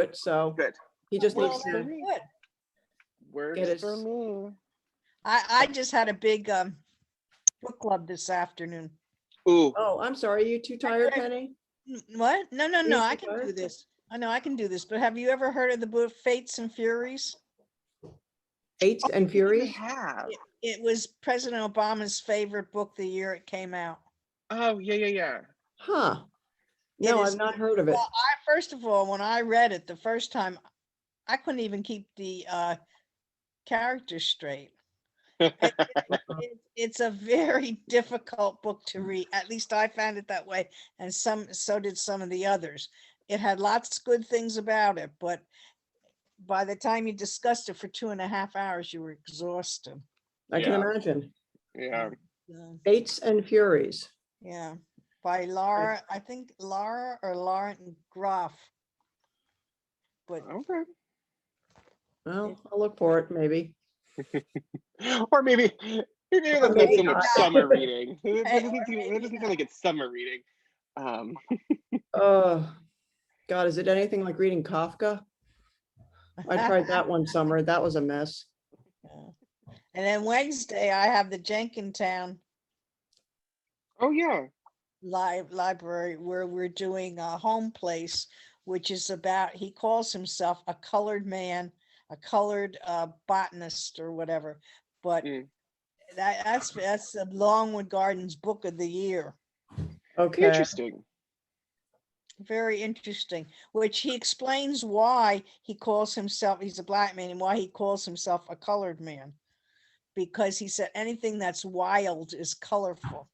it, so Good. he just Well, needs that's to good. Works Get us- for me. I just had a big book club this afternoon. Ooh. Oh, I'm sorry, you too tired, Penny? What? No, You I too can do tired? this. I know I can do this. But have you ever heard of the book Fates and Furies? Fates and I Furies? have. It was President Obama's favorite book the year it came out. Oh, yeah. Huh. It No, is- I've not heard of it. Well, first of all, when I read it the first time, I couldn't even keep the characters straight. It's a very difficult book to read. At least I found it that way, and so did some of the others. It had lots of good things about it, but by the time you discussed it for 2.5 hours, you were exhausted. I can Yeah. imagine. Yeah. Fates and Furies. Yeah, by Laura, I think Laura or Lauren Groff. But Okay. Well, I'll look for it, maybe. Or maybe that's not maybe so much not. summer reading. It Hey, doesn't sound like it's summer reading. Oh, God, is it anything like reading Kafka? I tried that one summer. That was a mess. And then Wednesday, I have the Jenkintown Oh yeah. library where we're doing a home place, which is about, he calls himself a colored man, a colored botanist or whatever. But Mm. that's the Longwood Gardens book of the year. Okay. Interesting. Very interesting, which he explains why he calls himself, he's a black man, and why he calls himself a colored man. Because he said anything that's wild is colorful.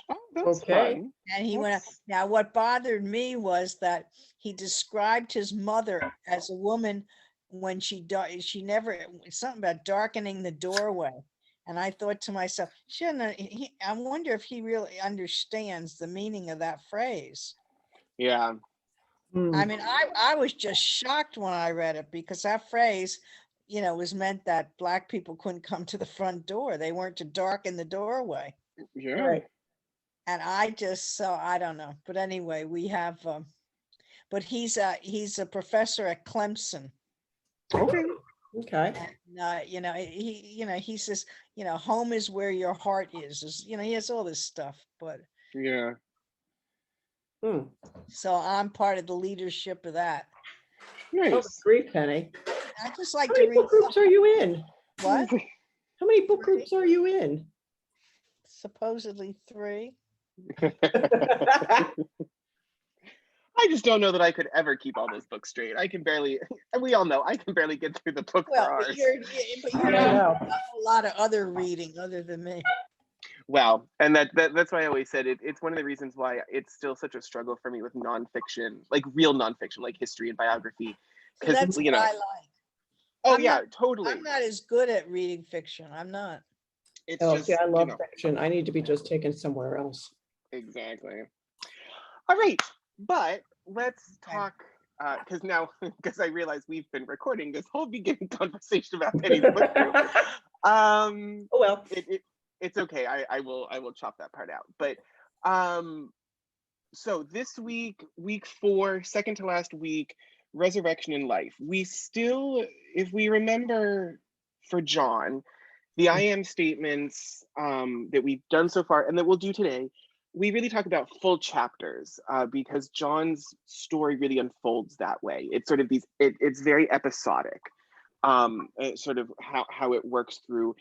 Oh, that's Okay. fun. And he went, now what bothered me was that he described his mother as a woman when she died. She never, something about darkening the doorway. And I thought to myself, I wonder if he really understands the meaning of that phrase. Yeah. I mean, I was just shocked when I read it, because that phrase, was meant that black people couldn't come to the front door. They weren't to darken the doorway. Yeah. Right. And I don't know. But anyway, we have, but he's a professor at Clemson. Okay. Okay. And, he says, home is where your heart is, he has all this stuff, but Yeah. so I'm part of the leadership of that. Oh, Nice. grief, Penny. I just like How to many read book groups stuff. are you in? What? How many book groups are you in? Supposedly 3. I just don't know that I could ever keep all those books straight. I can barely, and we all know, I can barely get through the book for Well, ours. but you're Yeah, I doing know. a whole lot of other reading other than me. Well, and that's why I always said it's one of the reasons why it's still such a struggle for me with nonfiction, like real nonfiction, like history and biography. So that's what I like. Oh I'm yeah, not- totally. I'm not as good at reading fiction. I'm not. It's Oh, just, see, I love fiction. I need to be just taken somewhere else. Exactly. All right, but let's Okay. talk, because I realize we've been recording this whole beginning conversation about Penny's book group. Oh well. It's okay. I will chop that part out. But so this week, week 4, second to last week, Resurrection in Life. We still, if we remember for John, the I am statements that we've done so far and that we'll do today, we really talk about full chapters because John's story really unfolds that way. It's sort of it's very episodic, sort of how it works through.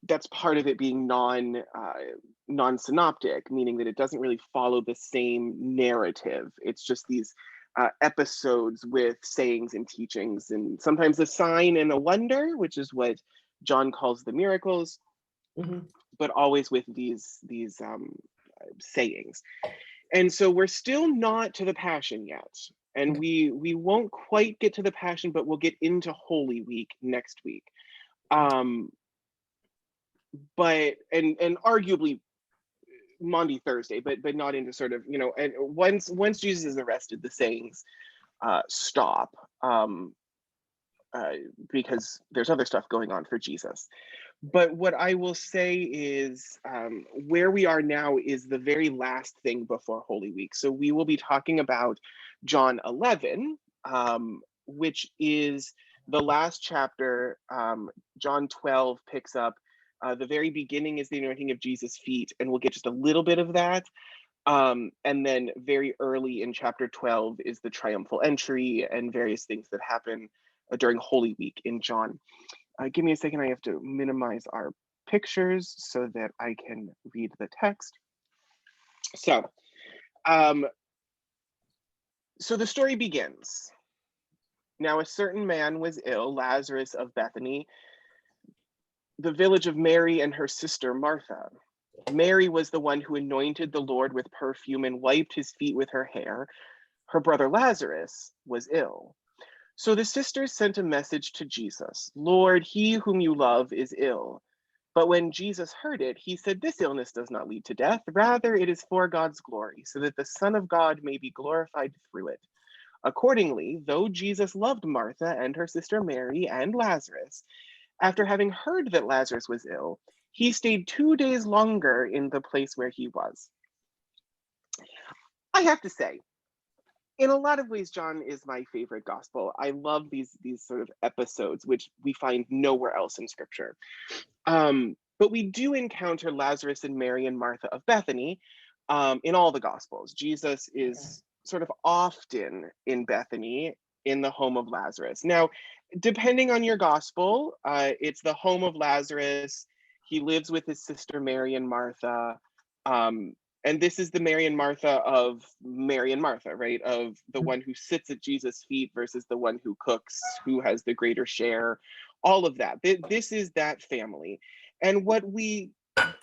That's part of it being non-synoptic, meaning that it doesn't really follow the same narrative. It's just these episodes with sayings and teachings, and sometimes a sign and a wonder, which is what John calls the miracles, but always with these sayings. And so we're still not to the Passion yet, and we won't quite get to the Passion, but we'll get into Holy Week next week. But and arguably Maundy Thursday, but not into sort of, and once Jesus is arrested, the sayings stop, because there's other stuff going on for Jesus. But what I will say is where we are now is the very last thing before Holy Week. So we will be talking about John 11, which is the last chapter. John 12 picks up. The very beginning is the anointing of Jesus' feet, and we'll get just a little bit of that. And then very early in chapter 12 is the triumphal entry and various things that happen during Holy Week in John. Give me a second, I have to minimize our pictures so that I can read the text. So the story begins. Now a certain man was ill, Lazarus of Bethany, the village of Mary and her sister Martha. Mary was the one who anointed the Lord with perfume and wiped his feet with her hair. Her brother Lazarus was ill. So the sisters sent a message to Jesus, "Lord, he whom you love is ill." But when Jesus heard it, he said, "This illness does not lead to death. Rather, it is for God's glory, so that the Son of God may be glorified through it." Accordingly, though Jesus loved Martha and her sister Mary and Lazarus, after having heard that Lazarus was ill, he stayed 2 days longer in the place where he was. I have to say, in a lot of ways, John is my favorite gospel. I love these sort of episodes, which we find nowhere else in scripture. But we do encounter Lazarus and Mary and Martha of Bethany in all the gospels. Jesus is sort of often in Bethany in the home of Lazarus. Now, depending on your gospel, it's the home of Lazarus. He lives with his sister Mary and Martha. And this is the Mary and Martha of Mary and Martha, right? Of the one who sits at Jesus' feet versus the one who cooks, who has the greater share, all of that. This is that family. And what we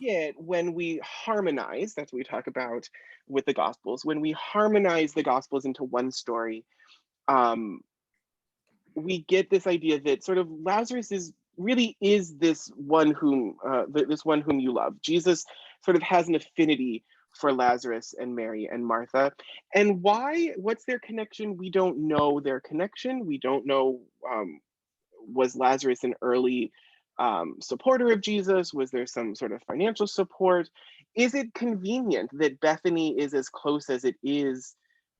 get when we harmonize, that's what we talk about with the Gospels, when we harmonize the Gospels into one story, we get this idea that sort of Lazarus really is this one whom you love. Jesus sort of has an affinity for Lazarus and Mary and Martha. And why? What's their connection? We don't know their connection. We don't know, was Lazarus an early supporter of Jesus? Was there some sort of financial support? Is it convenient that Bethany is as close as it is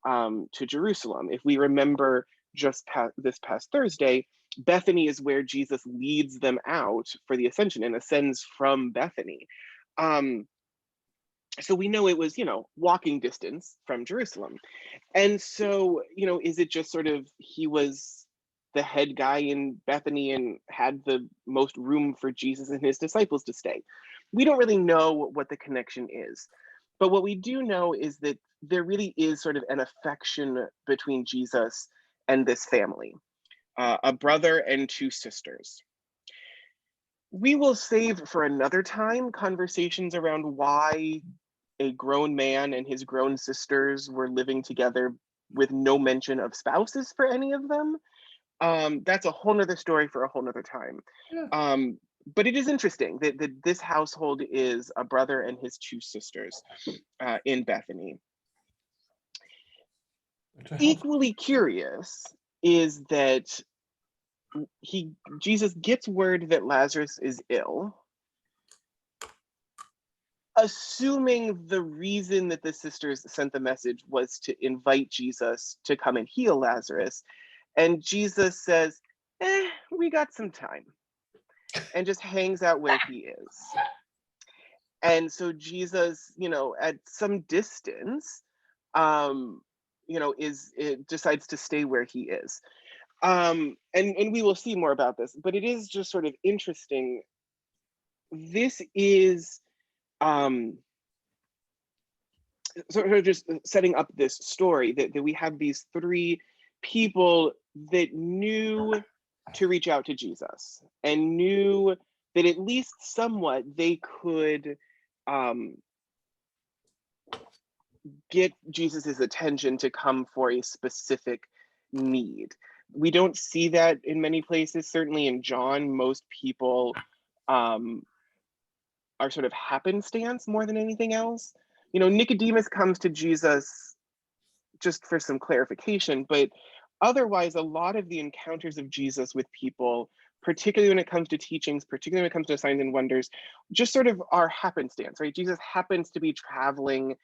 to Jerusalem? If we remember just this past Thursday, Bethany is where Jesus leads them out for the ascension and ascends from Bethany. So we know it was, walking distance from Jerusalem. And so, is it just sort of he was the head guy in Bethany and had the most room for Jesus and his disciples to stay? We don't really know what the connection is. But what we do know is that there really is sort of an affection between Jesus and this family, a brother and two sisters. We will save for another time conversations around why a grown man and his grown sisters were living together with no mention of spouses for any of them. That's a whole nother story for a whole nother time. Yeah. But it is interesting that this household is a brother and his two sisters in Bethany. Equally curious is that Jesus gets word that Lazarus is ill, assuming the reason that the sisters sent the message was to invite Jesus to come and heal Lazarus. And Jesus says, we got some time, and just hangs out where he is. And so Jesus, at some distance, decides to stay where he is. And we will see more about this, but it is just sort of interesting. This is sort of just setting up this story that we have these three people that knew to reach out to Jesus and knew that at least somewhat they could get Jesus's attention to come for a specific need. We don't see that in many places. Certainly in John, most people are sort of happenstance more than anything else. Nicodemus comes to Jesus just for some clarification, but otherwise, a lot of the encounters of Jesus with people, particularly when it comes to teachings, particularly when it comes to signs and wonders, just sort of are happenstance, right? Jesus happens to be traveling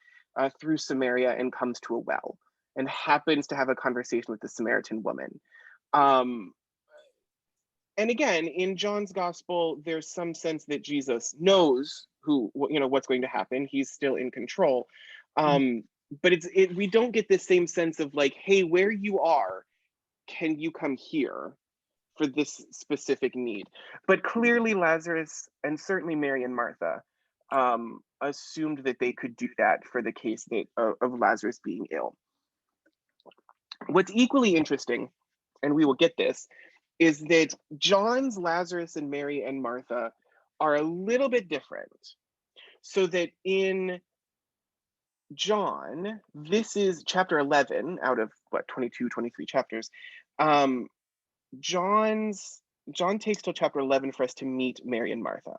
through Samaria and comes to a well. and happens to have a conversation with the Samaritan woman. And again, in John's gospel, there's some sense that Jesus knows what's going to happen. He's still in control. But we don't get this same sense of like, hey, where you are, can you come here for this specific need? But clearly Lazarus, and certainly Mary and Martha, assumed that they could do that for the case of Lazarus being ill. What's equally interesting, and we will get this, is that John's Lazarus and Mary and Martha are a little bit different. So that in John, this is chapter 11 out of 22, 23 chapters. John takes till chapter 11 for us to meet Mary and Martha.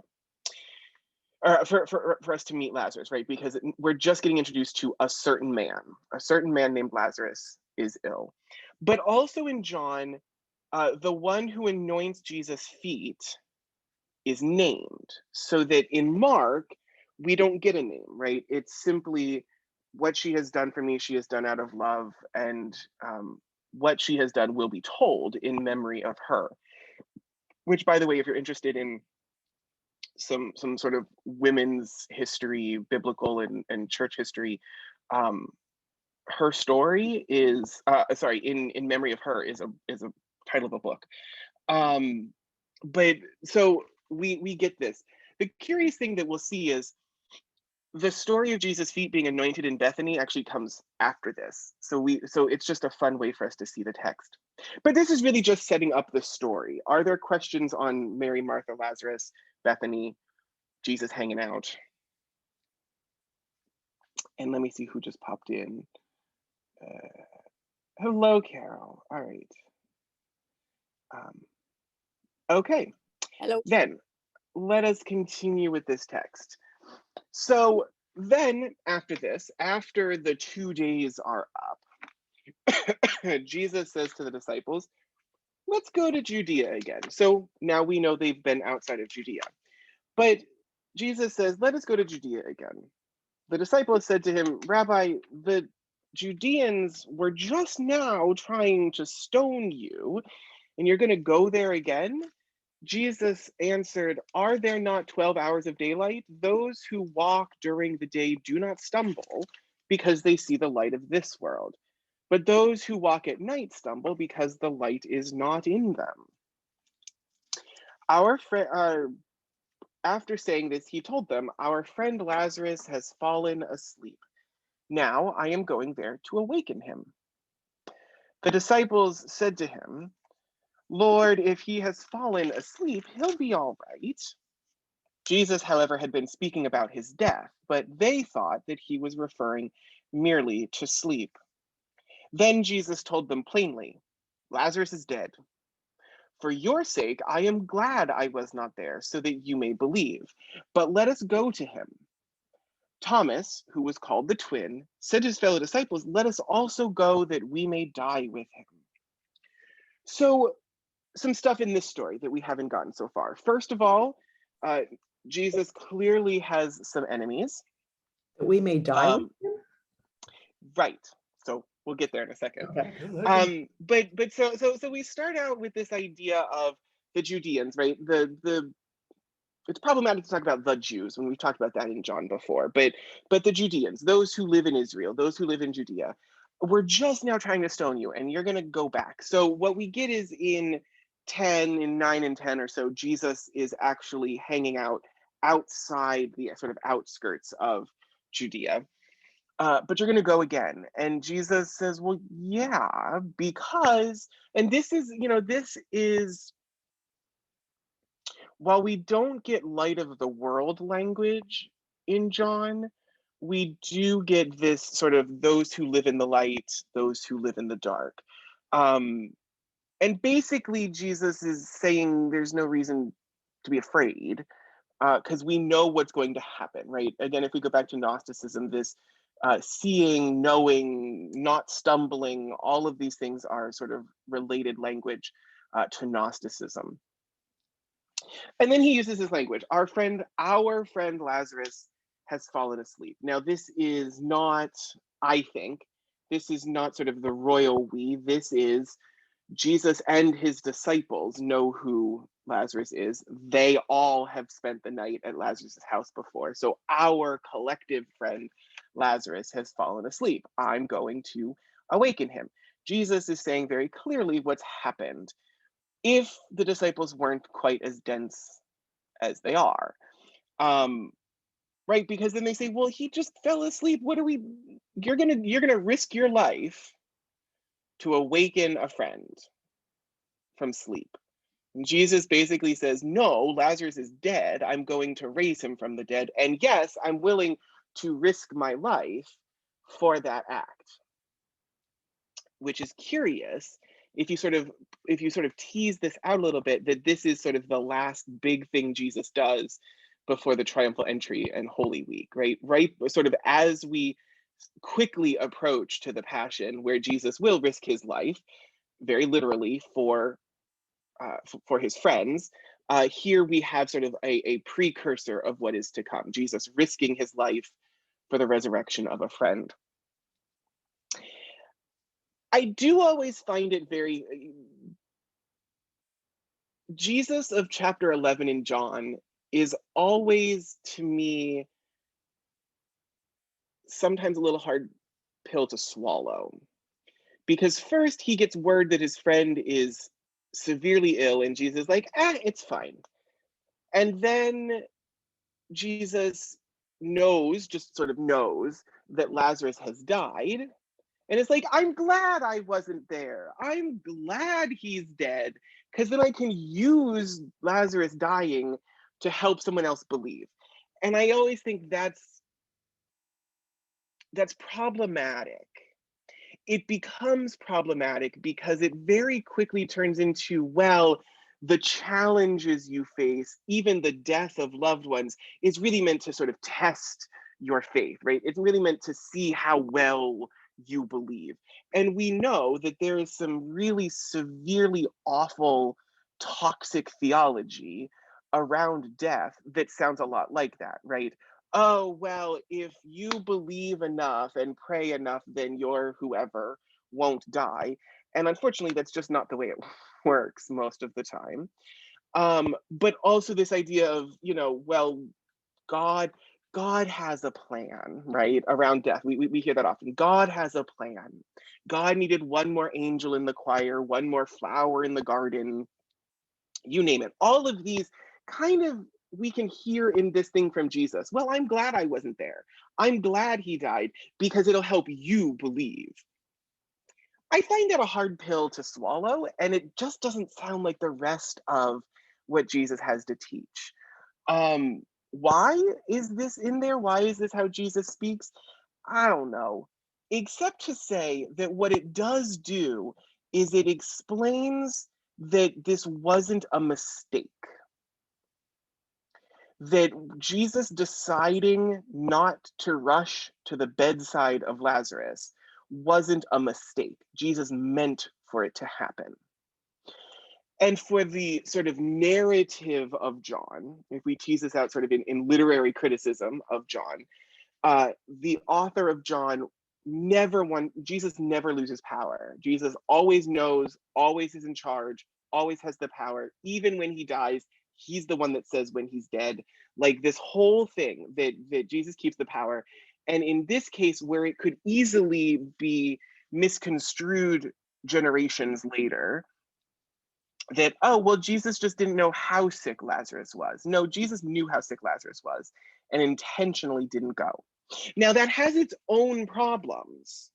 Or for us to meet Lazarus, right? Because we're just getting introduced to a certain man named Lazarus is ill. But also in John, the one who anoints Jesus' feet is named, so that in Mark, we don't get a name, right? It's simply what she has done for me, she has done out of love, and what she has done will be told in memory of her. Which, by the way, if you're interested in some sort of women's history, biblical and church history, her story is in memory of her is a title of a book. But so we get this. The curious thing that we'll see is the story of Jesus' feet being anointed in Bethany actually comes after this. So it's just a fun way for us to see the text. But this is really just setting up the story. Are there questions on Mary, Martha, Lazarus, Bethany, Jesus hanging out? And let me see who just popped in. Hello, Carol. All right. Okay. Hello. Then let us continue with this text. So then after this, after the 2 days are up, Jesus says to the disciples, let's go to Judea again. So now we know they've been outside of Judea. But Jesus says, let us go to Judea again. The disciples said to him, Rabbi, the Judeans were just now trying to stone you, and you're going to go there again? Jesus answered, are there not 12 hours of daylight? Those who walk during the day do not stumble because they see the light of this world. But those who walk at night stumble because the light is not in them. After saying this, he told them, our friend Lazarus has fallen asleep. Now I am going there to awaken him. The disciples said to him, Lord, if he has fallen asleep, he'll be all right. Jesus, however, had been speaking about his death, but they thought that he was referring merely to sleep. Then Jesus told them plainly, Lazarus is dead. For your sake, I am glad I was not there, so that you may believe. But let us go to him. Thomas, who was called the twin, said to his fellow disciples, let us also go that we may die with him. So, some stuff in this story that we haven't gotten so far. First of all, Jesus clearly has some enemies. That we may die with him? Right. So we'll get there in a second. Okay. But so we start out with this idea of the Judeans, right? It's problematic to talk about the Jews when we've talked about that in John before, but the Judeans, those who live in Israel, those who live in Judea, we're just now trying to stone you, and you're going to go back. So what we get is in 9 and 10 or so, Jesus is actually hanging out outside the sort of outskirts of Judea. But you're going to go again. And Jesus says, well, yeah, because, and this is, while we don't get light of the world language in John, we do get this sort of those who live in the light, those who live in the dark. And basically, Jesus is saying there's no reason to be afraid because we know what's going to happen, right? Again, if we go back to Gnosticism, this seeing, knowing, not stumbling, all of these things are sort of related language to Gnosticism. And then he uses this language, our friend Lazarus has fallen asleep. Now, this is not, I think, This is not sort of the royal we. This is Jesus and his disciples know who Lazarus is. They all have spent the night at Lazarus' house before. So our collective friend Lazarus has fallen asleep. I'm going to awaken him. Jesus is saying very clearly what's happened. If the disciples weren't quite as dense as they are, right? Because then they say, well, he just fell asleep. What are we? You're gonna risk your life to awaken a friend from sleep. And Jesus basically says, no, Lazarus is dead. I'm going to raise him from the dead. And yes, I'm willing to risk my life for that act. Which is curious if you sort of tease this out a little bit, that this is sort of the last big thing Jesus does before the triumphal entry and Holy Week, right? Right, sort of as we quickly approach to the Passion, where Jesus will risk his life, very literally, for his friends. Here we have sort of a precursor of what is to come. Jesus risking his life for the resurrection of a friend. I do always find it very, Jesus of chapter 11 in John is always, to me, sometimes a little hard pill to swallow. Because first he gets word that his friend is severely ill, and Jesus is like, it's fine. And then Jesus just sort of knows that Lazarus has died. And it's like, I'm glad I wasn't there. I'm glad he's dead, because then I can use Lazarus dying to help someone else believe. And I always think that's problematic. It becomes problematic because it very quickly turns into, well, the challenges you face, even the death of loved ones, is really meant to sort of test your faith, right? It's really meant to see how well you believe. And we know that there is some really severely awful, toxic theology around death that sounds a lot like that, right? Oh, well, if you believe enough and pray enough, then your whoever won't die. And unfortunately, that's just not the way it works most of the time. But also this idea of, well, God has a plan, right, around death. We hear that often. God has a plan. God needed one more angel in the choir, one more flower in the garden, you name it. All of these kind of, we can hear in this thing from Jesus. Well, I'm glad I wasn't there. I'm glad he died because it'll help you believe. I find that a hard pill to swallow, and it just doesn't sound like the rest of what Jesus has to teach. Why is this in there? Why is this how Jesus speaks? I don't know. Except to say that what it does do is it explains that this wasn't a mistake. That Jesus deciding not to rush to the bedside of Lazarus wasn't a mistake. Jesus meant for it to happen. And for the sort of narrative of John, if we tease this out sort of in literary criticism of John, the author of John Jesus never loses power. Jesus always knows, always is in charge, always has the power. Even when he dies, he's the one that says when he's dead. Like this whole thing that Jesus keeps the power. And in this case, where it could easily be misconstrued generations later, that, oh, well, Jesus just didn't know how sick Lazarus was. No, Jesus knew how sick Lazarus was and intentionally didn't go. Now, that has its own problems,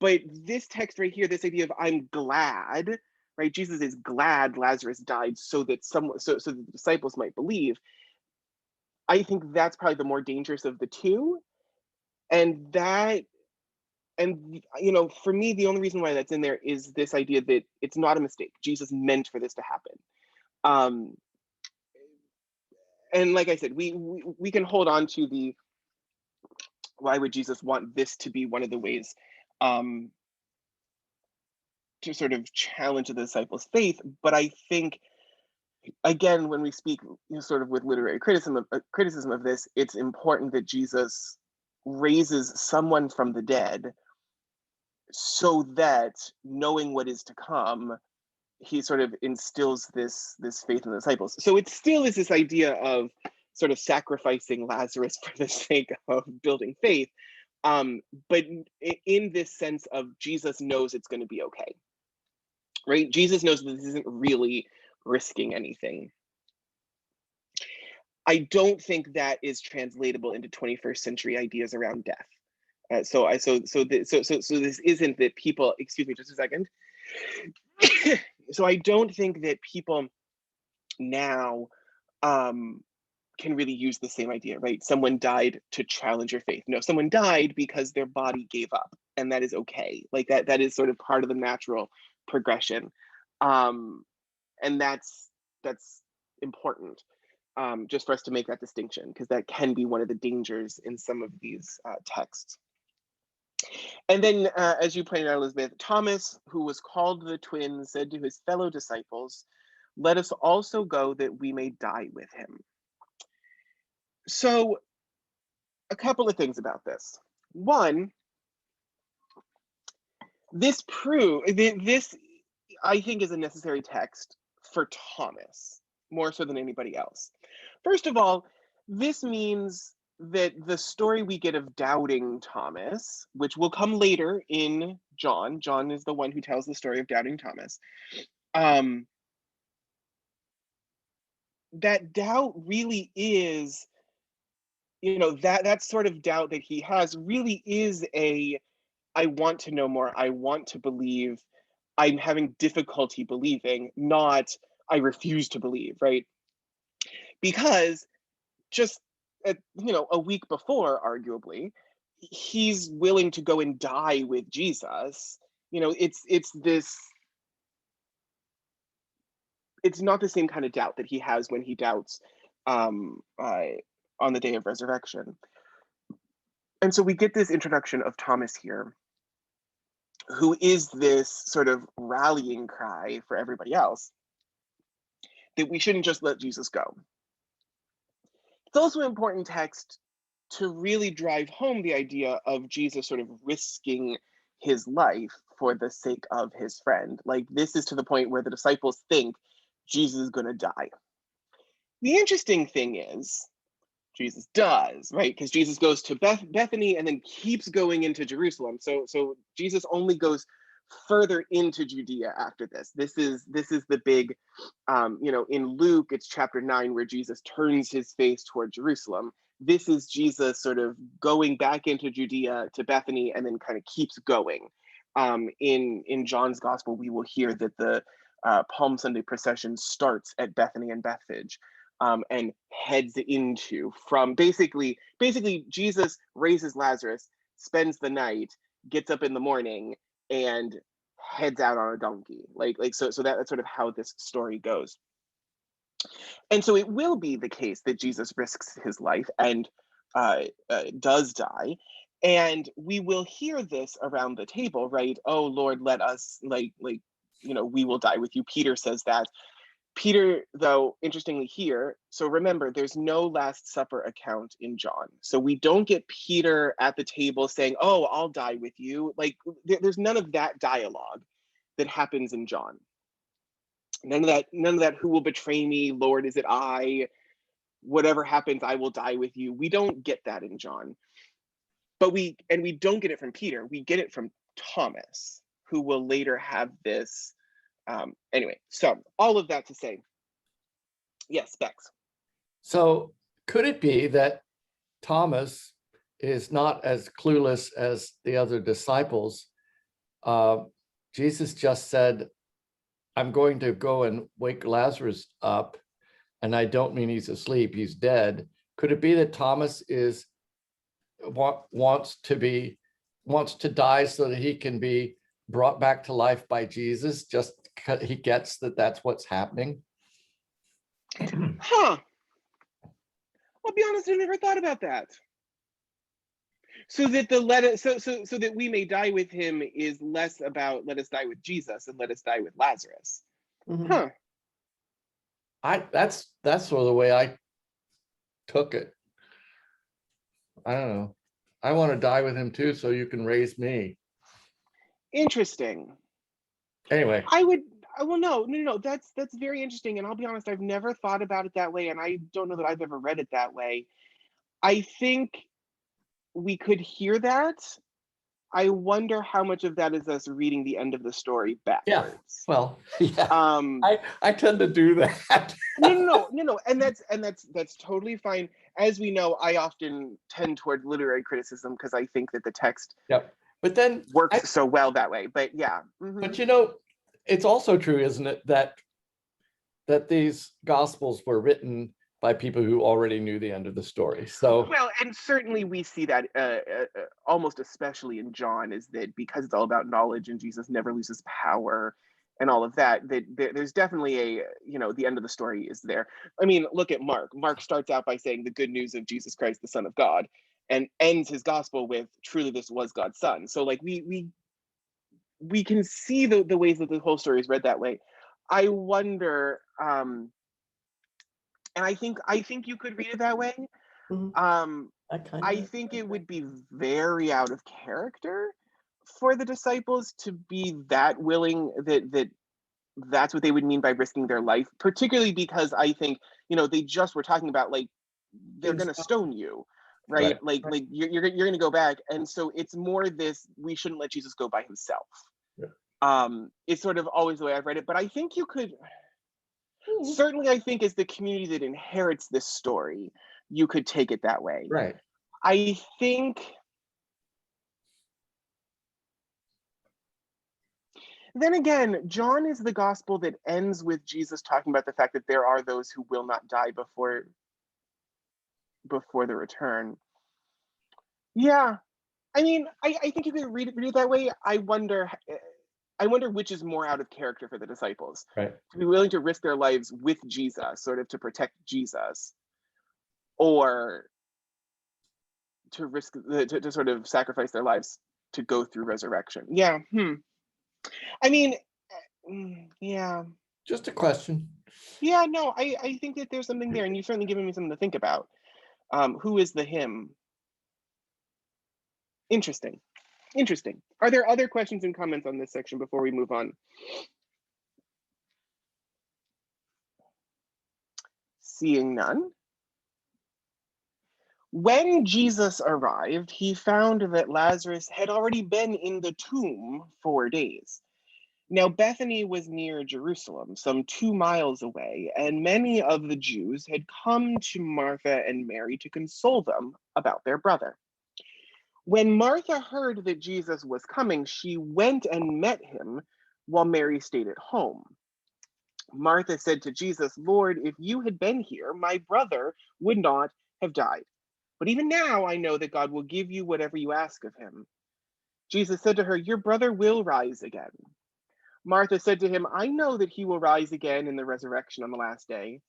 but this text right here, this idea of I'm glad, right? Jesus is glad Lazarus died so that so the disciples might believe. I think that's probably the more dangerous of the two. And for me, the only reason why that's in there is this idea that it's not a mistake. Jesus meant for this to happen. And like I said, we can hold on to the, why would Jesus want this to be one of the ways to sort of challenge the disciples' faith? But I think, again, when we speak sort of with literary criticism of this, it's important that Jesus raises someone from the dead so that knowing what is to come, he sort of instills this faith in the disciples. So it still is this idea of sort of sacrificing Lazarus for the sake of building faith, but in this sense of Jesus knows it's going to be okay, right? Jesus knows that this isn't really risking anything. I don't think that is translatable into 21st century ideas around death. So this isn't that people, excuse me just a second. So I don't think that people now can really use the same idea, right? Someone died to challenge your faith. No, someone died because their body gave up, and that is okay. Like that is sort of part of the natural progression. And that's important, just for us to make that distinction, because that can be one of the dangers in some of these texts. And then, as you pointed out, Elizabeth, Thomas, who was called the twin, said to his fellow disciples, "Let us also go that we may die with him." So, a couple of things about this. One, this I think is a necessary text for Thomas, more so than anybody else. First of all, this means that the story we get of doubting Thomas, which will come later in John is the one who tells the story of doubting Thomas, that doubt really is, that sort of doubt that he has really is I want to know more, I want to believe, I'm having difficulty believing, not I refuse to believe, right? Because just a week before, arguably, he's willing to go and die with Jesus. It's not the same kind of doubt that he has when he doubts on the day of resurrection. And so we get this introduction of Thomas here, who is this sort of rallying cry for everybody else that we shouldn't just let Jesus go. It's also an important text to really drive home the idea of Jesus sort of risking his life for the sake of his friend. Like, this is to the point where the disciples think Jesus is going to die. The interesting thing is, Jesus does, right? Because Jesus goes to Bethany and then keeps going into Jerusalem. So Jesus only goes further into Judea after this. This is the big, in Luke, it's chapter 9 where Jesus turns his face toward Jerusalem. This is Jesus sort of going back into Judea to Bethany and then kind of keeps going. In John's gospel, we will hear that the Palm Sunday procession starts at Bethany and Bethphage. And heads into from basically Jesus raises Lazarus, spends the night, gets up in the morning, and heads out on a donkey. So that's sort of how this story goes. And so it will be the case that Jesus risks his life and does die. And we will hear this around the table, right? Oh, Lord, let us, we will die with you. Peter says that. Peter, though, interestingly here, so remember, there's no Last Supper account in John. So we don't get Peter at the table saying, oh, I'll die with you. There's none of that dialogue that happens in John. None of that, who will betray me, Lord, is it I? Whatever happens, I will die with you. We don't get that in John. But we don't get it from Peter. We get it from Thomas, who will later have this. Anyway, so all of that to say, yes, Bex. So could it be that Thomas is not as clueless as the other disciples? Jesus just said, I'm going to go and wake Lazarus up, and I don't mean he's asleep, he's dead. Could it be that Thomas wants to die so that he can be brought back to life by Jesus? Just he gets that that's what's happening. Huh. I'll be honest, I never thought about that. So that so that we may die with him is less about let us die with Jesus and let us die with Lazarus. Mhm. Huh. That's sort of the way I took it. I don't know. I want to die with him too, so you can raise me. Interesting. Anyway, Well, no, that's very interesting. And I'll be honest, I've never thought about it that way. And I don't know that I've ever read it that way. I think we could hear that. I wonder how much of that is us reading the end of the story yeah, backwards. well, yeah, Um, I tend to do that. no, and that's totally fine. As we know, I often tend toward literary criticism because I think that the text Yep. But then works so well that way. But yeah. But you know, it's also true, isn't it, that these gospels were written by people who already knew the end of the story. So Well, and certainly we see that almost especially in John, is that because it's all about knowledge and Jesus never loses power and all of that, there's definitely the end of the story is there. I mean, look at Mark. Mark starts out by saying the good news of Jesus Christ, the Son of God, and ends his gospel with truly this was God's son. So like we can see the ways that the whole story is read that way. I wonder, and I think you could read it that way. Mhm. I think it would be very out of character for the disciples to be that willing that's what they would mean by risking their life, particularly because I think, they just were talking about like they're Being going to stone you, right? Right. Like you're going to go back. And so it's more this, we shouldn't let Jesus go by himself. Yeah. It's sort of always the way I've read it, but I think you could certainly, I think as the community that inherits this story, you could take it that way. Right. I think then again, John is the gospel that ends with Jesus talking about the fact that there are those who will not die before the return. Yeah, I mean, I think you could read it that way. I wonder which is more out of character for the disciples, Right. to be willing to risk their lives with Jesus, sort of to protect Jesus, or to risk to sort of sacrifice their lives to go through resurrection. Yeah. I mean, yeah. Just a question. Yeah, no, I think that there's something there, and you've certainly given me something to think about. Who is the him? Interesting. Interesting. Are there other questions and comments on this section before we move on? Seeing none. When Jesus arrived, he found that Lazarus had already been in the tomb 4 days. Now, Bethany was near Jerusalem, some 2 miles away, and many of the Jews had come to Martha and Mary to console them about their brother. When Martha heard that Jesus was coming, she went and met him, while Mary stayed at home. Martha said to Jesus, "Lord, if you had been here, my brother would not have died. But even now I know that God will give you whatever you ask of him." Jesus said to her, "Your brother will rise again." Martha said to him, "I know that he will rise again in the resurrection on the last day."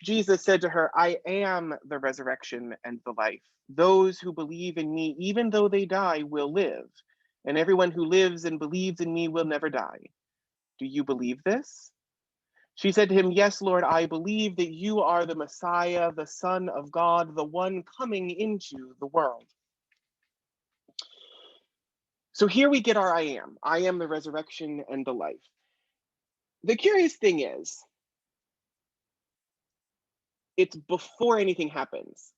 Jesus said to her, "I am the resurrection and the life. Those who believe in me, even though they die, will live. And everyone who lives and believes in me will never die. Do you believe this?" She said to him, "Yes, Lord, I believe that you are the Messiah, the Son of God, the one coming into the world." So here we get our I am. I am the resurrection and the life. The curious thing is, it's before anything happens.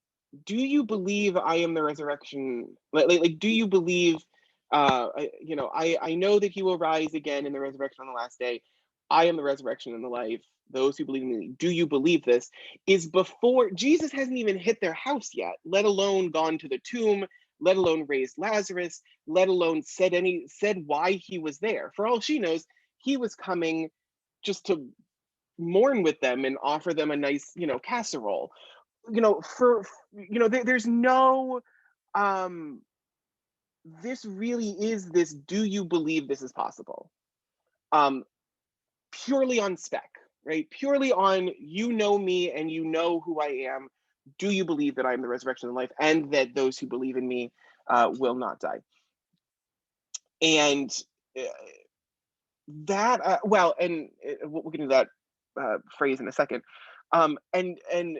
Do you believe I am the resurrection? Like do you believe, I know that he will rise again in the resurrection on the last day. I am the resurrection and the life. Those who believe in me, do you believe this? Is before Jesus hasn't even hit their house yet, let alone gone to the tomb, let alone raised Lazarus, let alone said why he was there. For all she knows, he was coming just to mourn with them and offer them a nice, casserole. There's no, this really is this, do you believe this is possible? Purely on spec, right? Purely on, you know me and you know who I am. Do you believe that I am the resurrection and life, and that those who believe in me will not die? And that, we'll get into that phrase in a second. And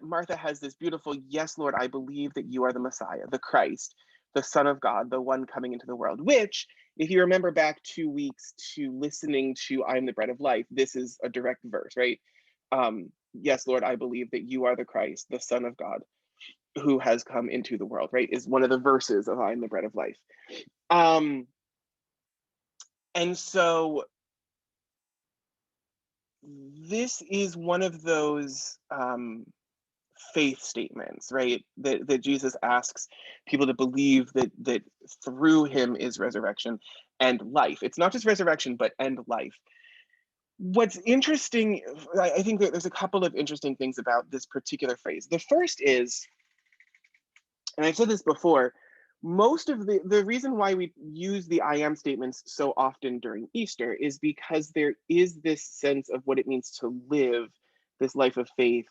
Martha has this beautiful, "Yes, Lord, I believe that you are the Messiah, the Christ, the Son of God, the one coming into the world, which, if you remember back 2 weeks to listening to I am the bread of life, this is a direct verse, right? Yes, Lord, I believe that you are the Christ, the Son of God, who has come into the world, right? Is one of the verses of I am the bread of life. And so this is one of those faith statements, right? That Jesus asks people to believe that through him is resurrection and life. It's not just resurrection, but and life. What's interesting, I think that there's a couple of interesting things about this particular phrase. The first is, and I've said this before, most of the reason why we use the I am statements so often during Easter is because there is this sense of what it means to live this life of faith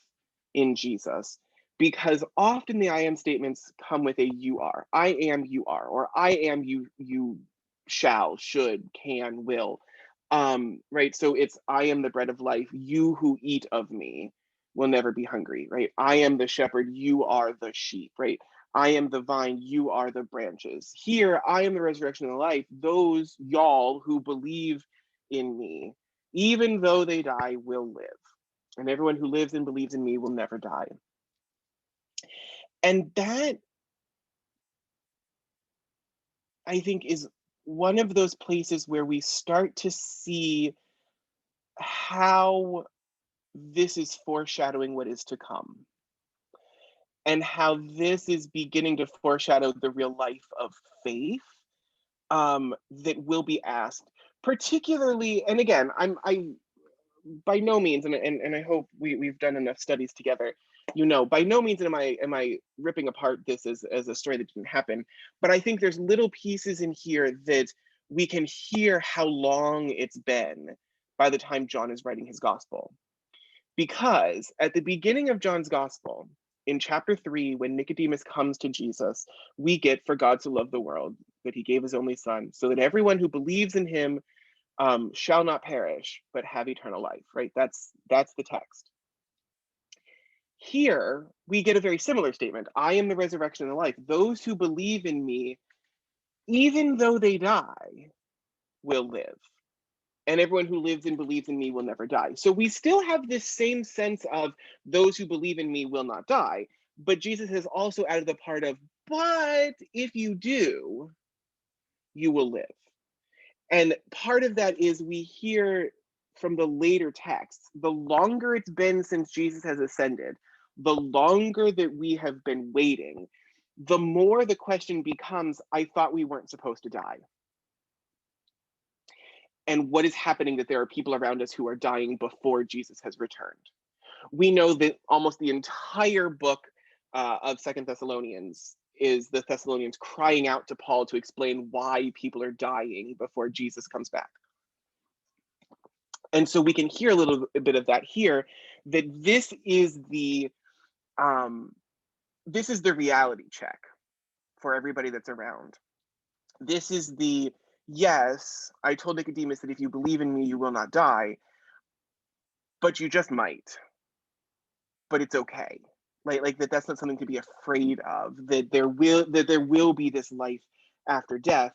in Jesus. Because often the I am statements come with a you are. I am, you are, or I am, you shall, should, can, will. Right? So it's I am the bread of life. You who eat of me will never be hungry, right? I am the shepherd. You are the sheep, right? I am the vine, you are the branches. Here, I am the resurrection and the life. Those y'all who believe in me, even though they die, will live. And everyone who lives and believes in me will never die. And that, I think, is one of those places where we start to see how this is foreshadowing what is to come. And how this is beginning to foreshadow the real life of faith that will be asked, particularly, and again, I by no means, and I hope we've done enough studies together, by no means am I ripping apart this as a story that didn't happen, but I think there's little pieces in here that we can hear how long it's been by the time John is writing his gospel. Because at the beginning of John's gospel, in chapter 3, when Nicodemus comes to Jesus, we get, for God to love the world, that he gave his only son, so that everyone who believes in him shall not perish, but have eternal life, right? That's the text. Here, we get a very similar statement. I am the resurrection and the life. Those who believe in me, even though they die, will live. And everyone who lives and believes in me will never die. So we still have this same sense of those who believe in me will not die. But Jesus has also added the part of, but if you do, you will live. And part of that is we hear from the later texts, the longer it's been since Jesus has ascended, the longer that we have been waiting, the more the question becomes, I thought we weren't supposed to die. And what is happening that there are people around us who are dying before Jesus has returned. We know that almost the entire book of Second Thessalonians is the Thessalonians crying out to Paul to explain why people are dying before Jesus comes back. And so we can hear a little bit of that here, that this is the reality check for everybody that's around. This is the, yes, I told Nicodemus that if you believe in me, you will not die, but you just might. But it's okay. Like that's not something to be afraid of, that there will be this life after death.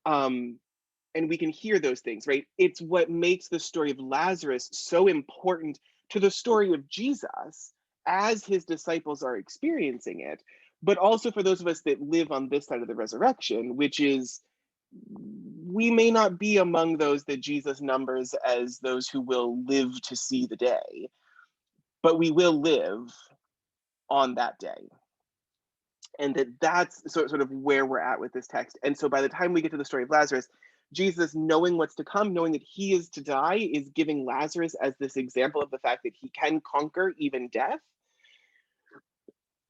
And we can hear those things, right? It's what makes the story of Lazarus so important to the story of Jesus as his disciples are experiencing it, but also for those of us that live on this side of the resurrection, which is, we may not be among those that Jesus numbers as those who will live to see the day, but we will live on that day. And that's sort of where we're at with this text. And so by the time we get to the story of Lazarus, Jesus, knowing what's to come, knowing that he is to die, is giving Lazarus as this example of the fact that he can conquer even death.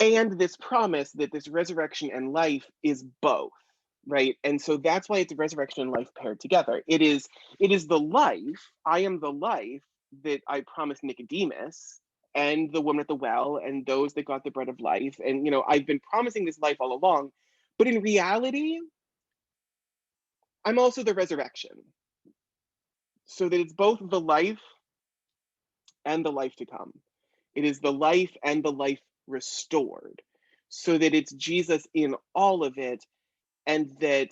And this promise that this resurrection and life is both, right? And so that's why it's resurrection and life paired together. It is the life, I am the life that I promised Nicodemus and the woman at the well and those that got the bread of life. And, I've been promising this life all along, but in reality, I'm also the resurrection. So that it's both the life and the life to come. It is the life and the life restored, so that it's Jesus in all of it, and that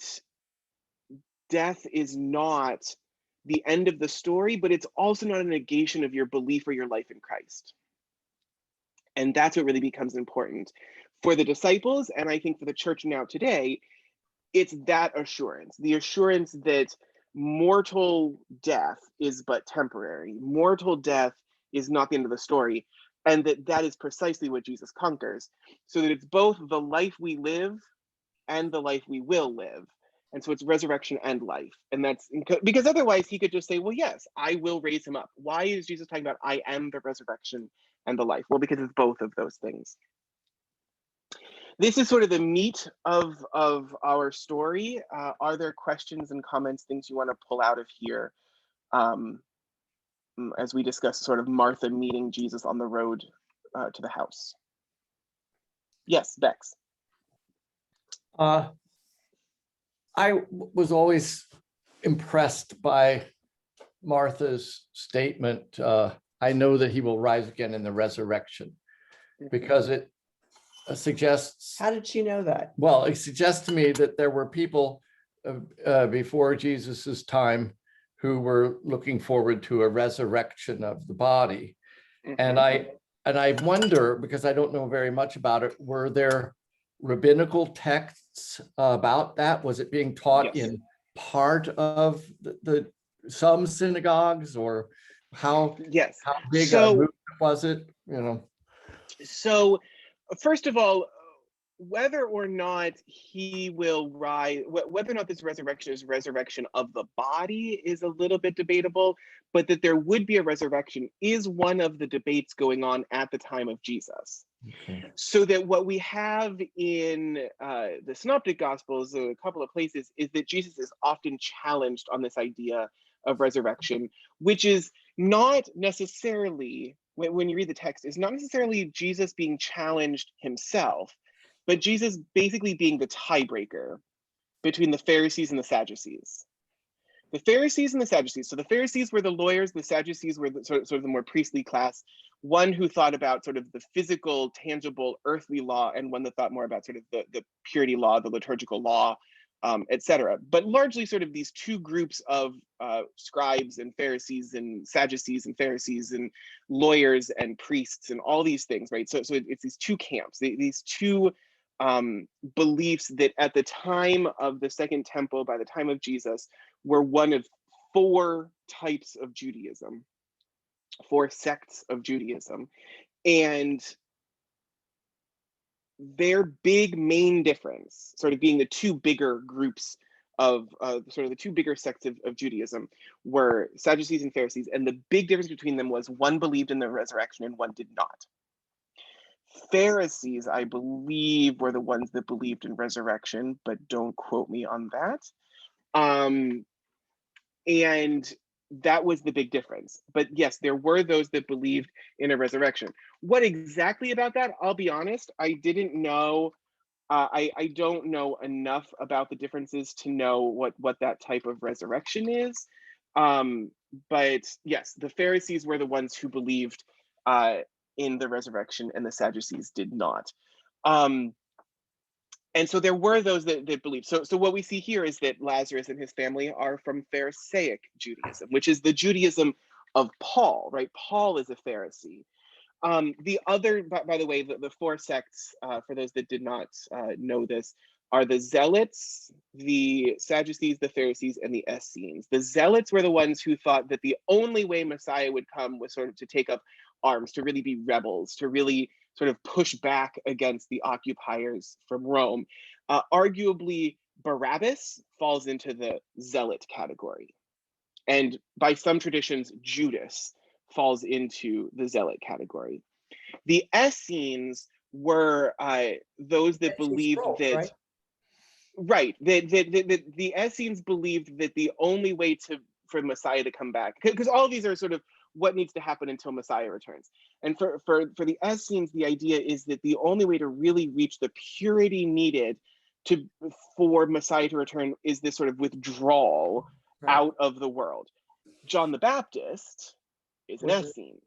death is not the end of the story, but it's also not a negation of your belief or your life in Christ. And that's what really becomes important for the disciples, and I think for the church now today. It's that assurance, the assurance that mortal death is but temporary. Mortal death is not the end of the story, and that is precisely what Jesus conquers. So that it's both the life we live and the life we will live. And so it's resurrection and life. And that's because otherwise he could just say, well, yes, I will raise him up. Why is Jesus talking about I am the resurrection and the life? Well, because it's both of those things. This is sort of the meat of our story. Are there questions and comments, things you want to pull out of here as we discuss sort of Martha meeting Jesus on the road to the house? Yes, Bex. I was always impressed by Martha's statement, I know that he will rise again in the resurrection, because it suggests, How did she know that? well, it suggests to me that there were people before Jesus's time who were looking forward to a resurrection of the body. And I wonder, because I don't know very much about it, were there rabbinical texts about that? Was it being taught Yes. in part of the some synagogues, or how Yes. big a So, movement was it? You know. So, first of all, whether or not he will rise, whether or not this resurrection is resurrection of the body is a little bit debatable, but that there would be a resurrection is one of the debates going on at the time of Jesus. Okay. So that what we have in the Synoptic Gospels, a couple of places, is that Jesus is often challenged on this idea of resurrection, which is not necessarily, when you read the text, is not necessarily Jesus being challenged himself, but Jesus basically being the tiebreaker between the Pharisees and the Sadducees. The Pharisees and the Sadducees. So the Pharisees were the lawyers, the Sadducees were sort of the more priestly class, one who thought about sort of the physical, tangible, earthly law, and one that thought more about sort of the purity law, the liturgical law, etc. But largely sort of these two groups of scribes and Pharisees and Sadducees and Pharisees and lawyers and priests and all these things, right? So it's these two camps, these two beliefs that at the time of the Second Temple, by the time of Jesus, were one of four types of Judaism, four sects of Judaism. And their big main difference, sort of being the two bigger groups of sort of the two bigger sects of Judaism, were Sadducees and Pharisees. And the big difference between them was one believed in the resurrection and one did not. Pharisees, I believe, were the ones that believed in resurrection, but don't quote me on that. And that was the big difference. But yes, there were those that believed in a resurrection. What exactly about that? I'll be honest, I didn't know. I don't know enough about the differences to know what that type of resurrection is. But yes, the Pharisees were the ones who believed in the resurrection, and the Sadducees did not. And so there were those that believed. So what we see here is that Lazarus and his family are from Pharisaic Judaism, which is the Judaism of Paul, right? Paul is a Pharisee. The other, by the way, the four sects, for those that did not know this, are the Zealots, the Sadducees, the Pharisees, and the Essenes. The Zealots were the ones who thought that the only way Messiah would come was sort of to take up arms, to really be rebels, to really sort of push back against the occupiers from Rome. Arguably, Barabbas falls into the Zealot category. And by some traditions, Judas falls into the Zealot category. The Essenes were those that believed that, right, the Essenes believed that the only way for Messiah to come back, because all of these are sort of what needs to happen until Messiah returns. And for the Essenes, the idea is that the only way to really reach the purity needed for Messiah to return is this sort of withdrawal out of the world. John the Baptist is an Essene,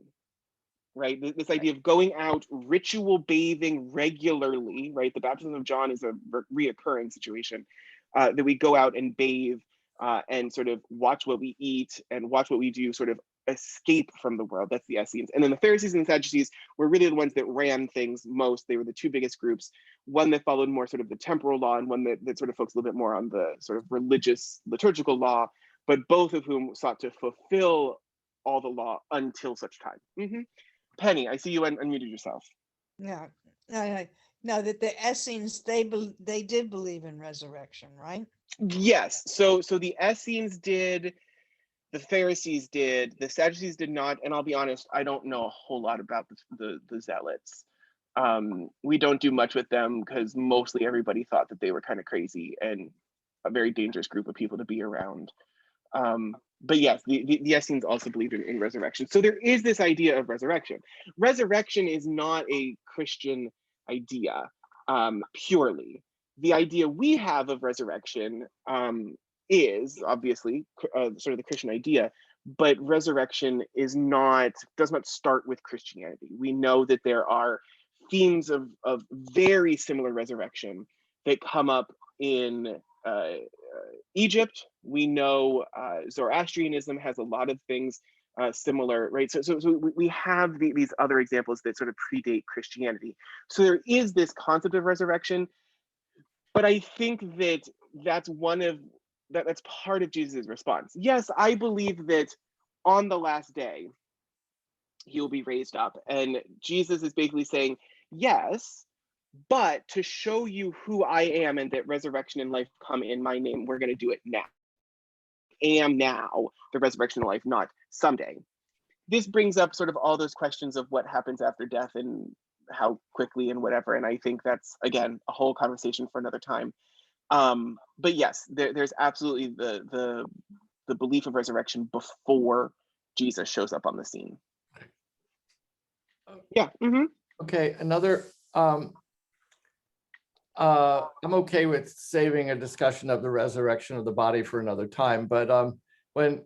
right? This idea of going out, ritual bathing regularly, right? The baptism of John is a reoccurring situation. that we go out and bathe and sort of watch what we eat and watch what we do, sort of escape from the world. That's the Essenes. And then the Pharisees and the Sadducees were really the ones that ran things most. They were the two biggest groups, one that followed more sort of the temporal law and one that sort of focused a little bit more on the sort of religious liturgical law, but both of whom sought to fulfill all the law until such time. Penny, I see you unmuted yourself. Yeah, no, that the Essenes, they did believe in resurrection, right? Yes, so the Essenes did, the Pharisees did, the Sadducees did not, and I'll be honest, I don't know a whole lot about the Zealots. We don't do much with them because mostly everybody thought that they were kind of crazy and a very dangerous group of people to be around. But yes, the Essenes also believed in resurrection. So there is this idea of resurrection. Resurrection is not a Christian idea purely. The idea we have of resurrection is obviously sort of the Christian idea, but resurrection does not start with Christianity. We know that there are themes of very similar resurrection that come up in Egypt. We know Zoroastrianism has a lot of things similar, right? So we have these other examples that sort of predate Christianity. So there is this concept of resurrection, but I think that that's part of Jesus' response. Yes, I believe that on the last day, he will be raised up. And Jesus is basically saying, yes, but to show you who I am and that resurrection and life come in my name, we're going to do it now. Am now the resurrection and life, not someday. This brings up sort of all those questions of what happens after death and how quickly and whatever. And I think that's, again, a whole conversation for another time. But yes, there's absolutely the belief of resurrection before Jesus shows up on the scene. Yeah. Okay, another, I'm okay with saving a discussion of the resurrection of the body for another time, but when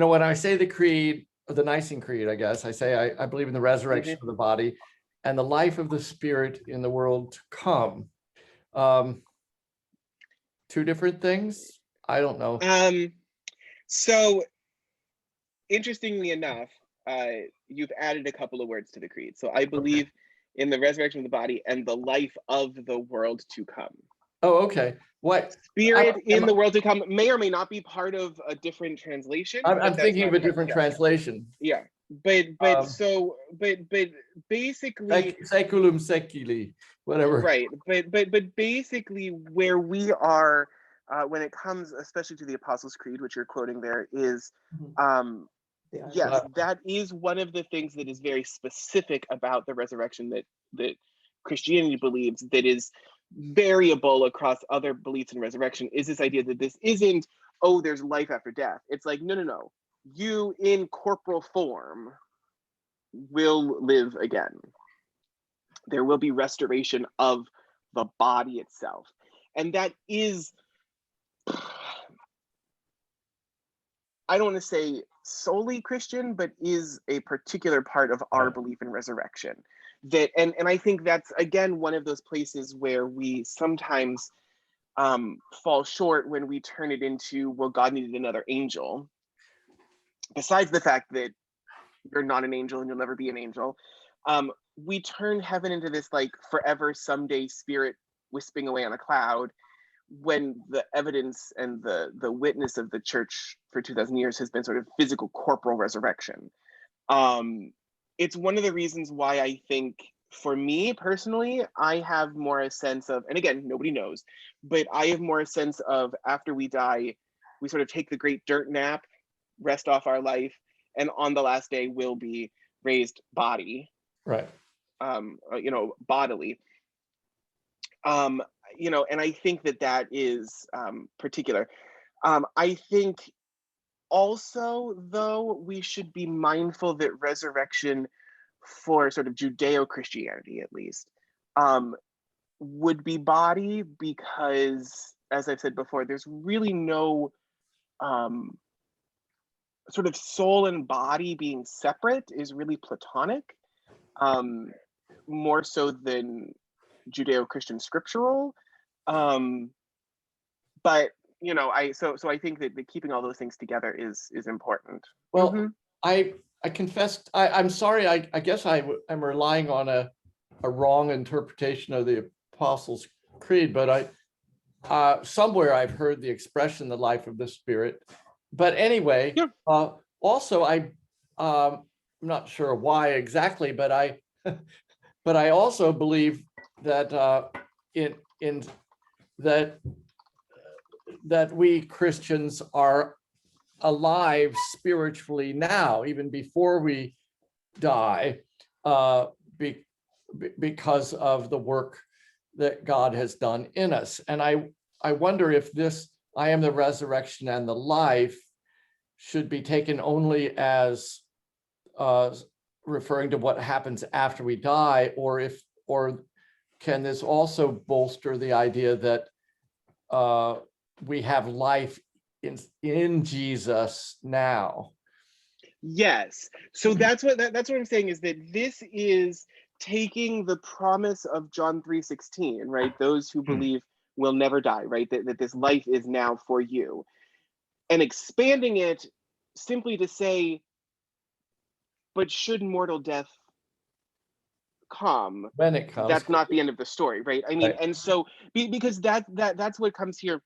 I say the creed, or the Nicene Creed, I guess, I say I believe in the resurrection of the body and the life of the spirit in the world to come. Two different things? I don't know. So interestingly enough, you've added a couple of words to the creed. So I believe in the resurrection of the body and the life of the world to come. Oh, okay. What spirit in the world to come may or may not be part of a different translation. I'm thinking of a different translation. Yeah, but basically Seculum seculi, whatever. Right, but basically where we are when it comes, especially to the Apostles' Creed, which you're quoting there, is yes, that is one of the things that is very specific about the resurrection that Christianity believes, that is variable across other beliefs in resurrection, is this idea that this isn't, oh, there's life after death. It's like, no, you in corporal form will live again. There will be restoration of the body itself. And that is, I don't want to say solely Christian, but is a particular part of our belief in resurrection. That and I think that's, again, one of those places where we sometimes fall short when we turn it into, well, God needed another angel. Besides the fact that you're not an angel and you'll never be an angel, we turn heaven into this like forever someday spirit wisping away on a cloud, when the evidence and the witness of the church for 2,000 years has been sort of physical corporal resurrection. It's one of the reasons why I think, for me personally, I have more a sense of, and again, nobody knows, but I have more a sense of, after we die, we sort of take the great dirt nap, rest off our life, and on the last day will be raised body. Right. Bodily. And I think that is particular. I think also, though, we should be mindful that resurrection, for sort of Judeo-Christianity at least, would be body, because, as I've said before, there's really no sort of soul and body being separate is really Platonic, more so than Judeo-Christian scriptural. but you know, so I think that keeping all those things together is important. Well, Mhm. I confessed, I'm sorry, I guess I'm relying on a wrong interpretation of the Apostles' Creed, but somewhere I've heard the expression, the life of the Spirit. But anyway, Yeah. also I'm not sure why exactly, but I also believe that in that we Christians are alive spiritually now, even before we die, be, because of the work that God has done in us. And I wonder if this I am the resurrection and the life should be taken only as referring to what happens after we die, or can this also bolster the idea that we have life in Jesus now? Yes. So that's what I'm saying, is that this is taking the promise of John 3:16, right? Those who believe will never die, right? That this life is now for you. And expanding it simply to say, but should mortal death come, When it comes, that's not the end of the story, right? I mean, right. and so because that's what comes here,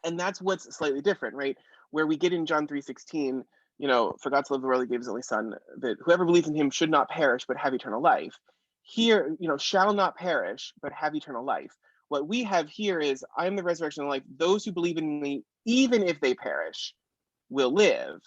and that's what's slightly different, right? Where we get in John 3:16, you know, for God so loved the world, he gave his only son, that whoever believes in him should not perish, but have eternal life. Here, you know, shall not perish, but have eternal life. What we have here is, I am the resurrection and life. Those who believe in me, even if they perish, will live.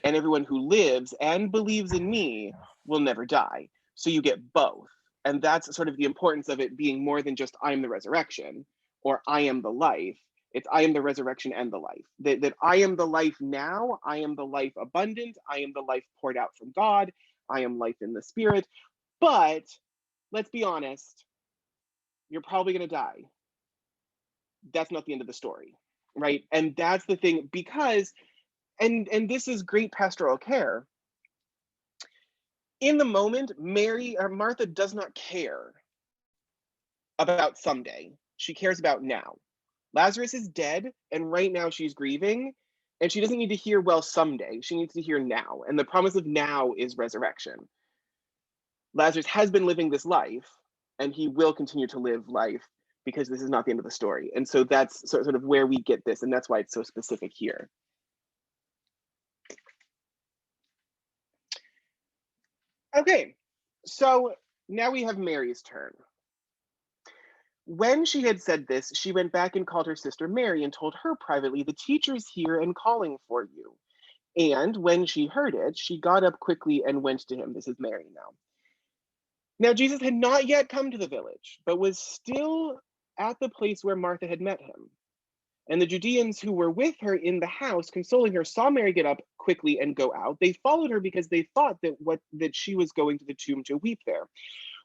And everyone who lives and believes in me will never die. So you get both. And that's sort of the importance of it being more than just I am the resurrection or I am the life. It's I am the resurrection and the life. That I am the life now. I am the life abundant. I am the life poured out from God. I am life in the Spirit. But let's be honest, you're probably going to die. That's not the end of the story, right? And that's the thing, because, and this is great pastoral care. In the moment, Mary or Martha does not care about someday. She cares about now. Lazarus is dead, and right now she's grieving, and she doesn't need to hear, well, someday. She needs to hear now. And the promise of now is resurrection. Lazarus has been living this life, and he will continue to live life, because this is not the end of the story. And so that's sort of where we get this, and that's why it's so specific here. Okay, so now we have Mary's turn. When she had said this, she went back and called her sister Mary and told her privately, "The teacher's here and calling for you." And when she heard it, she got up quickly and went to him. This is Mary now. Now, Jesus had not yet come to the village, but was still at the place where Martha had met him. And the Judeans who were with her in the house, consoling her, saw Mary get up quickly and go out. They followed her because they thought that she was going to the tomb to weep there.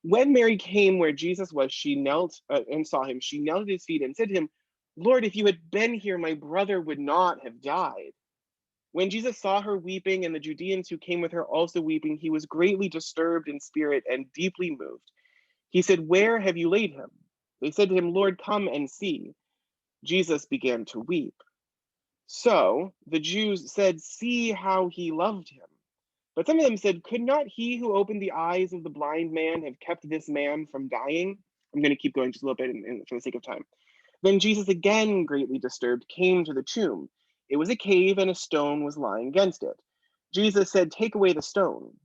When Mary came where Jesus was, she knelt and saw him. She knelt at his feet and said to him, "Lord, if you had been here, my brother would not have died." When Jesus saw her weeping and the Judeans who came with her also weeping, he was greatly disturbed in spirit and deeply moved. He said, "Where have you laid him?" They said to him, "Lord, come and see." Jesus began to weep. So the Jews said, "See how he loved him." But some of them said, "Could not he who opened the eyes of the blind man have kept this man from dying?" I'm going to keep going just a little bit for the sake of time. Then Jesus, again greatly disturbed, came to the tomb. It was a cave, and a stone was lying against it. Jesus said, "Take away the stone."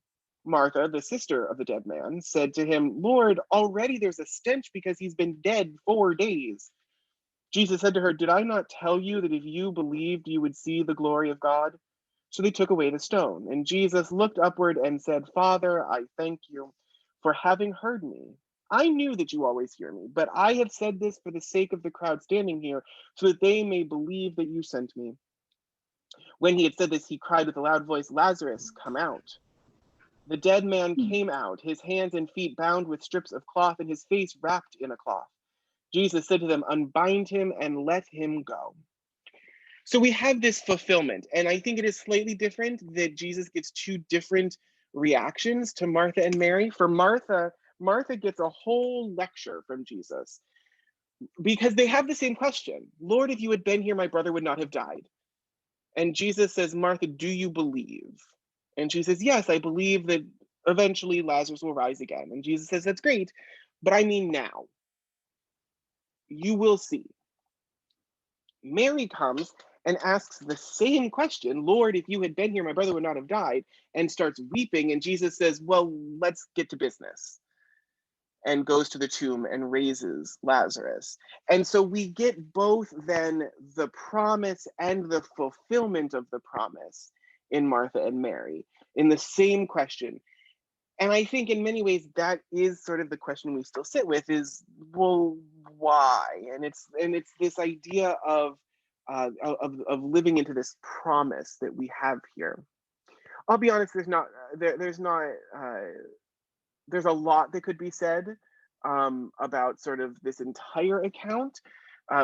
Martha, the sister of the dead man, said to him, "Lord, already there's a stench because he's been dead 4 days." Jesus said to her, "Did I not tell you that if you believed, you would see the glory of God?" So they took away the stone. And Jesus looked upward and said, "Father, I thank you for having heard me. I knew that you always hear me, but I have said this for the sake of the crowd standing here, so that they may believe that you sent me." When he had said this, he cried with a loud voice, "Lazarus, come out." The dead man came out, his hands and feet bound with strips of cloth, and his face wrapped in a cloth. Jesus said to them, "Unbind him and let him go." So we have this fulfillment, and I think it is slightly different that Jesus gives 2 different reactions to Martha and Mary. For Martha, Martha gets a whole lecture from Jesus. because they have the same question. Lord, if you had been here, my brother would not have died. And Jesus says, Martha, do you believe? And she says, yes, I believe that eventually Lazarus will rise again. And Jesus says, that's great, but I mean now. You will see. Mary comes and asks the same question, Lord, if you had been here, my brother would not have died, and starts weeping. And Jesus says, well, let's get to business, and goes to the tomb and raises Lazarus. And so we get both then the promise and the fulfillment of the promise in Martha and Mary in the same question. And I think in many ways that is sort of the question we still sit with is, well, why? And it's this idea of living into this promise that we have here. I'll be honest, there's a lot that could be said about sort of this entire account.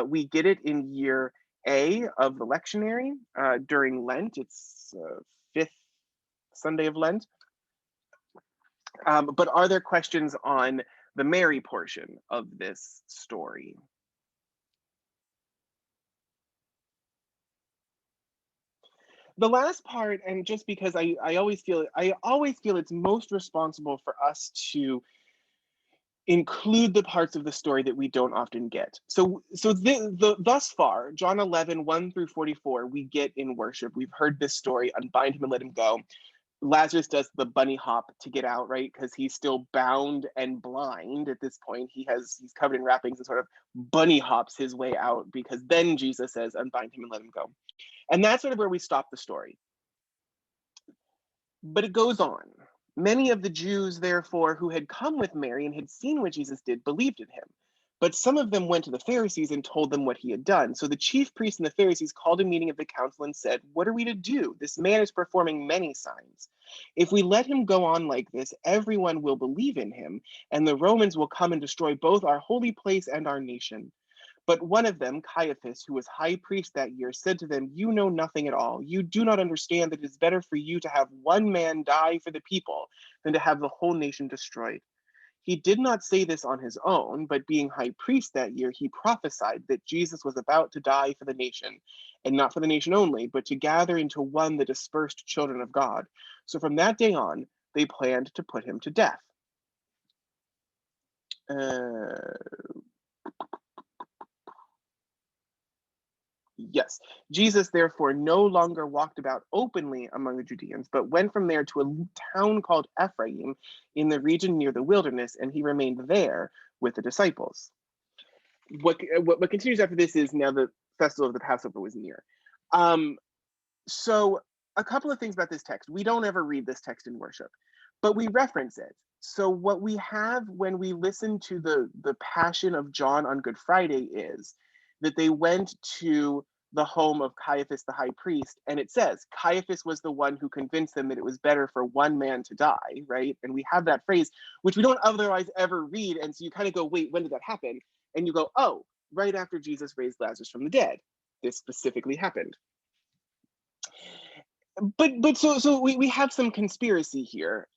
We get it in year A of the lectionary during Lent. It's fifth Sunday of Lent. But are there questions on the Mary portion of this story? The last part, and just because I always feel it's most responsible for us to include the parts of the story that we don't often get. So thus far, John 11, 1 through 44, we get in worship. We've heard this story, unbind him and let him go. Lazarus does the bunny hop to get out, right? Because he's still bound and blind at this point. He's covered in wrappings and sort of bunny hops his way out, because then Jesus says, unbind him and let him go. And that's sort of where we stop the story. But it goes on. Many of the Jews, therefore, who had come with Mary and had seen what Jesus did, believed in him. But some of them went to the Pharisees and told them what he had done. So the chief priests and the Pharisees called a meeting of the council and said, what are we to do? This man is performing many signs. If we let him go on like this, everyone will believe in him, and the Romans will come and destroy both our holy place and our nation. But one of them, Caiaphas, who was high priest that year, said to them, you know nothing at all. You do not understand that it is better for you to have one man die for the people than to have the whole nation destroyed. He did not say this on his own, but being high priest that year, he prophesied that Jesus was about to die for the nation, and not for the nation only, but to gather into one the dispersed children of God. So from that day on, they planned to put him to death. Yes, Jesus therefore no longer walked about openly among the Judeans, but went from there to a town called Ephraim in the region near the wilderness, and he remained there with the disciples. What continues after this is now the festival of the Passover was near. So a couple of things about this text. We don't ever read this text in worship, but we reference it. So what we have when we listen to the Passion of John on Good Friday is that they went to the home of Caiaphas the high priest, and it says Caiaphas was the one who convinced them that it was better for one man to die, right? And we have that phrase, which we don't otherwise ever read, and so you kind of go, wait, when did that happen? And you go, oh, right after Jesus raised Lazarus from the dead. This specifically happened. But so we have some conspiracy here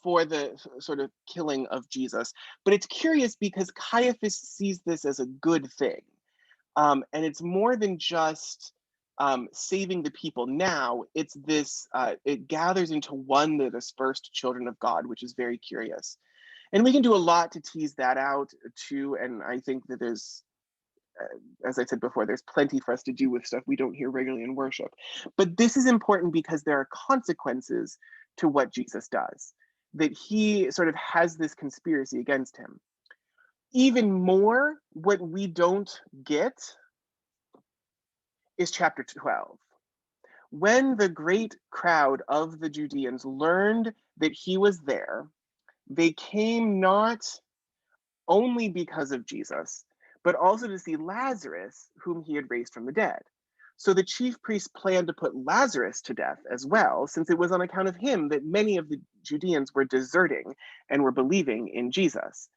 for the sort of killing of Jesus. But it's curious because Caiaphas sees this as a good thing. And it's more than just saving the people now. It's this, it gathers into one the dispersed children of God, which is very curious. And we can do a lot to tease that out too. And I think that there's, as I said before, there's plenty for us to do with stuff we don't hear regularly in worship. But this is important because there are consequences to what Jesus does, that he sort of has this conspiracy against him. Even more, what we don't get is chapter 12. When the great crowd of the Judeans learned that he was there, they came not only because of Jesus, but also to see Lazarus, whom he had raised from the dead. So the chief priests planned to put Lazarus to death as well, since it was on account of him that many of the Judeans were deserting and were believing in Jesus.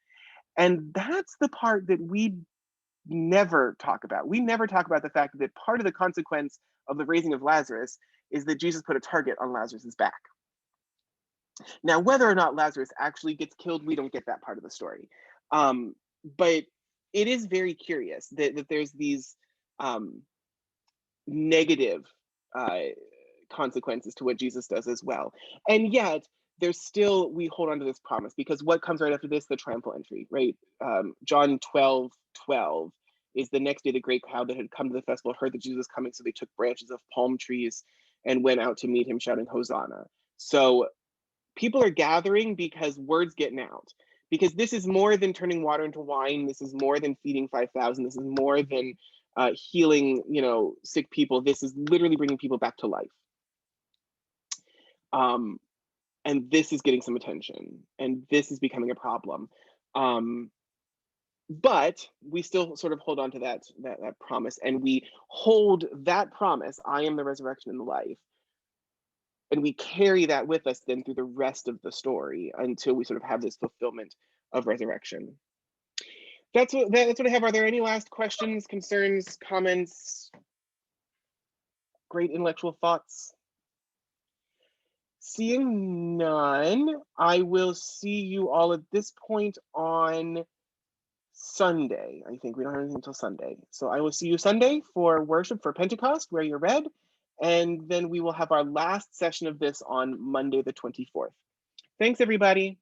And that's the part that we never talk about. We never talk about the fact that part of the consequence of the raising of Lazarus is that Jesus put a target on Lazarus's back. Now, whether or not Lazarus actually gets killed, we don't get that part of the story. But it is very curious that there's these negative consequences to what Jesus does as well. And yet there's still, we hold on to this promise, because what comes right after this? The triumphal entry, right? John 12:12 is the next day the great crowd that had come to the festival heard that Jesus was coming, so they took branches of palm trees and went out to meet him shouting Hosanna. So people are gathering because word's getting out, because this is more than turning water into wine. This is more than feeding 5,000. This is more than healing, sick people. This is literally bringing people back to life. And this is getting some attention, and this is becoming a problem. But we still sort of hold on to that promise, and we hold that promise, I am the resurrection and the life, and we carry that with us then through the rest of the story until we sort of have this fulfillment of resurrection. That's what I have. Are there any last questions, concerns, comments, great intellectual thoughts? Seeing none, I will see you all at this point on Sunday. I think we don't have anything until Sunday. So I will see you Sunday for worship for Pentecost, where you're read. And then we will have our last session of this on Monday, the 24th. Thanks, everybody.